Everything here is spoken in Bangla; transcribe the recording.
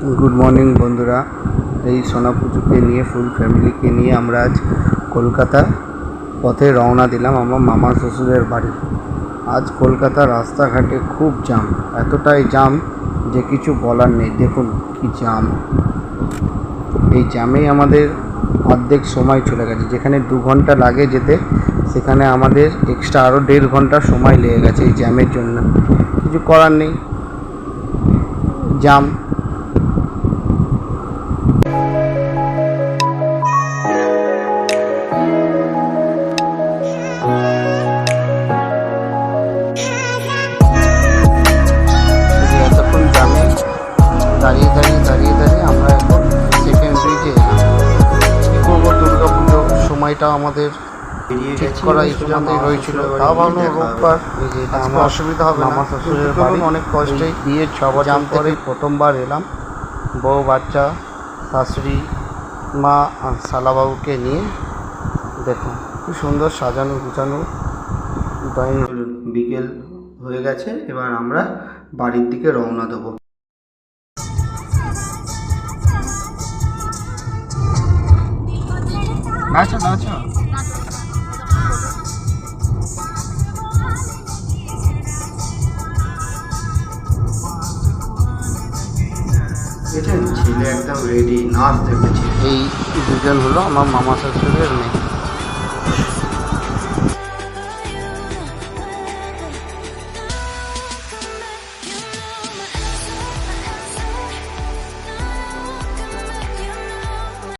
গুড মর্নিং বন্ধুরা। এই সোনাপুজোকে নিয়ে ফুল ফ্যামিলিকে নিয়ে আমরা আজ কলকাতার পথে রওনা দিলাম আমার মামা শ্বশুরের বাড়ি। আজ কলকাতার রাস্তাঘাটে খুব জ্যাম, এতটাই জ্যাম যে কিছু বলার নেই। দেখুন কি জ্যাম, এই জ্যামেই আমাদের অর্ধেক সময় চলে গেছে। যেখানে 2 ঘন্টা লাগে যেতে, সেখানে আমাদের এক্সট্রা আরও 1.5 ঘন্টা সময় লেগে গেছে এই জ্যামের জন্য। কিছু করার নেই, জ্যাম। এতক্ষণ জ্যামে দাঁড়িয়ে আমরা এখন সেকেন্ড ব্রিজে এলাম। কী করবো, দুর্গা পুজো সময়টা আমাদের ঠিক করা ইতিমধ্যেই হয়েছিল। তাও ভাবলাম রোববার আমার অসুবিধা হবে না। আমার শ্বশুরের বাড়ি অনেক কষ্টেই দিয়ে 6 বছর পরে প্রথমবার এলাম বউ, বাচ্চা, শাশুড়ি মা আর শালাবাবুকে নিয়ে। দেখুন কি সুন্দর সাজানো গুছানো ডাইনিং। বিকেল হয়ে গেছে, এবার আমরা বাড়ির দিকে রওনা দেবো। নাচো নাচো। ছেলে একদম রেডি, নাচ দেখেছে। এই দুজন হলো আমার মামা শ্বশুরের মেয়ে।